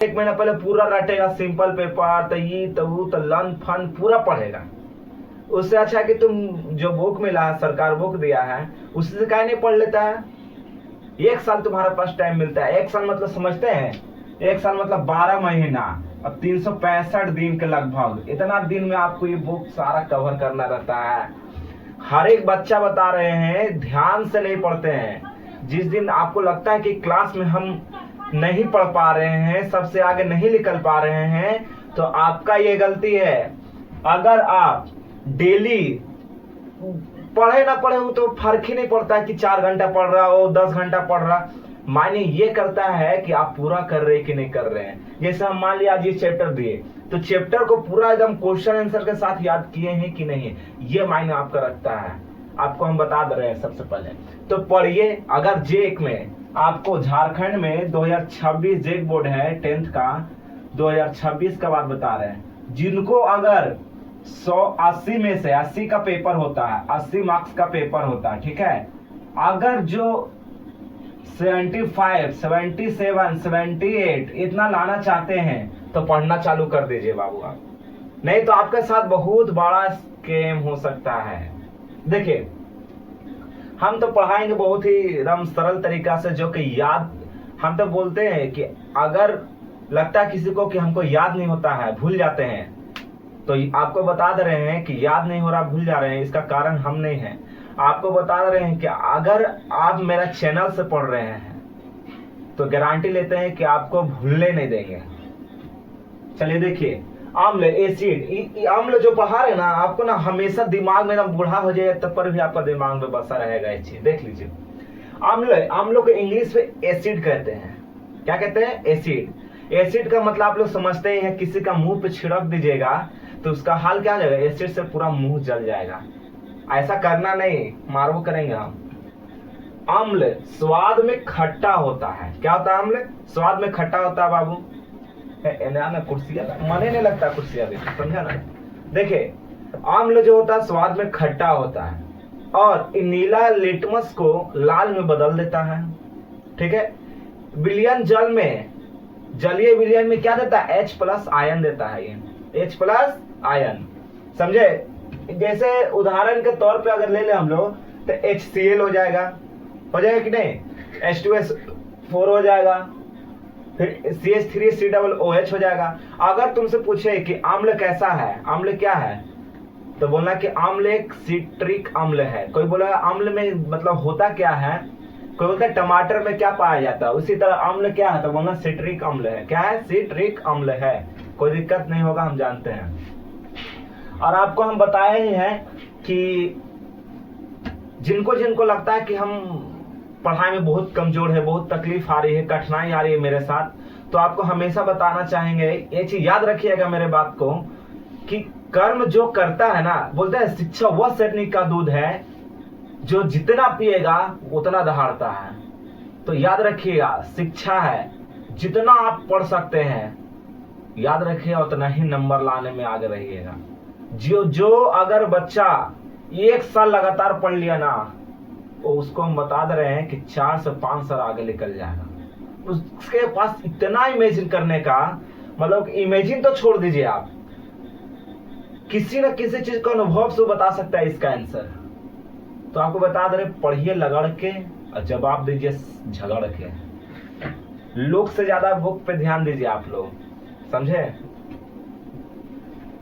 एक महीना पहले पूरा रटेगा सिंपल पेपर, तो ये तो वो तो लन फन पूरा पढ़ेगा। उससे अच्छा है कि तुम जो बुक मिला है, सरकार बुक दिया है, उससे काहे नहीं पढ़ लेता है। एक साल तुम्हारे पास टाइम मिलता है। एक साल मतलब समझते हैं, एक साल मतलब 12 महीना, अब 365 दिन के लगभग, इतना दिन में आपको ये बुक सारा कवर करना रहता है। हर एक बच्चा बता रहे हैं ध्यान से नहीं पढ़ते हैं। जिस दिन आपको लगता है कि क्लास में हम नहीं पढ़ पा रहे हैं, सबसे आगे नहीं निकल पा रहे हैं, तो आपका ये गलती है। अगर आप डेली पढ़े ना पढ़े हो तो फर्क ही नहीं पड़ता है कि 4 घंटा पढ़ रहा हो, 10 घंटा पढ़ रहा। मायने ये करता है कि आप पूरा कर रहे कि नहीं कर रहे हैं। जैसे हम मान लिया आज ये चैप्टर दिए, तो चैप्टर को पूरा एकदम क्वेश्चन आंसर के साथ याद किए हैं कि नहीं, ये मायने आपका रखता है। आपको हम बता दे रहे हैं सबसे पहले तो पढ़िए। अगर जेक में आपको झारखंड में 2026 जेक बोर्ड है 10th का, 2026 का बात बता रहे हैं, जिनको अगर 180 में से 80 का पेपर होता है, 80 मार्क्स का पेपर होता है, ठीक है। अगर जो 75, 77, 78 इतना लाना चाहते हैं तो पढ़ना चालू कर दीजिए बाबू आप, नहीं तो आपके साथ बहुत बड़ा स्कैम हो सकता है। देखिए, हम तो पढ़ाएंगे बहुत ही एकदम सरल तरीका से, जो कि याद, हम तो बोलते हैं कि अगर लगता है किसी को कि हमको याद नहीं होता है, भूल जाते हैं, तो आपको बता दे रहे हैं कि याद नहीं हो रहा, भूल जा रहे हैं, इसका कारण हम नहीं है। आपको बता रहे हैं कि अगर आप मेरा चैनल से पढ़ रहे हैं तो गारंटी लेते हैं कि आपको भूलने नहीं देंगे। चलिए देखिए, अम्ल, एसिड, अम्ल जो पढ़ा रहे ना आपको ना, हमेशा दिमाग में एकदम बूढ़ा हो जाए तब पर भी आपका दिमाग में बसा रहेगा ये चीज। देख लीजिए, अम्लों को इंग्लिश में एसिड कहते हैं। क्या कहते हैं? एसिड। एसिड का मतलब आप लोग समझते ही हैं, किसी का मुंह पे छिड़क दीजिएगा तो उसका हाल क्या हो जाएगा, एसिड से पूरा मुंह जल जाएगा। ऐसा करना नहीं, मारो करेंगे हम। अम्ल स्वाद में खट्टा होता है। क्या होता है? अम्ल स्वाद में खट्टा होता है बाबू। कुर्सियां मने नहीं लगता, कुर्सियां देखो, समझा ना। देखिए, अम्ल जो होता है स्वाद में खट्टा होता है और नीला लिटमस को लाल में बदल देता है, ठीक है। विलयन जल में, जलीय विलयन में क्या देता है? H+ आयन देता है, ये H+ आयन, समझे। जैसे उदाहरण के तौर पे अगर ले ले हम लोग तो HCl हो जाएगा कि नहीं, H2S4 हो जाएगा, फिर CH3COOH हो जाएगा। अगर तुमसे पूछे कि अम्ल कैसा है, अम्ल क्या है, तो बोलना कि अम्ल एक सिट्रिक अम्ल है। कोई बोलेगा अम्ल में मतलब होता क्या है, कोई बोलता है टमाटर में क्या पाया जाता है, उसी तरह अम्ल क्या है तो बोलना सिट्रिक अम्ल है। क्या है? सिट्रिक अम्ल है। कोई दिक्कत नहीं होगा, हम जानते हैं। और आपको हम बताए ही हैं कि जिनको जिनको लगता है कि हम पढ़ाई में बहुत कमजोर है, बहुत तकलीफ आ रही है, कठिनाई आ रही है मेरे साथ, तो आपको हमेशा बताना चाहेंगे, ये चीज याद रखिएगा मेरे बात को, कि कर्म जो करता है ना, बोलते हैं शिक्षा वह सैनिक का दूध है जो जितना पिएगा उतना दहाड़ता है। तो याद रखिएगा, शिक्षा है, जितना आप पढ़ सकते हैं याद रखिएगा, उतना ही नंबर लाने में आगे रहिएगा। जो अगर बच्चा 1 साल लगातार पढ़ लिया ना, तो उसको हम बता दे रहे हैं कि 4 से 5 साल आगे निकल जाएगा। उसके पास इतना इमेजिन करने का, मतलब इमेजिन तो छोड़ दीजिए आप, किसी न किसी चीज का अनुभव से बता सकता है इसका आंसर। तो आपको बता दे रहे, पढ़िए लगड़ के और जवाब दीजिए झगड़ के। लोग से ज्यादा बुक पे ध्यान दीजिए आप लोग, समझे।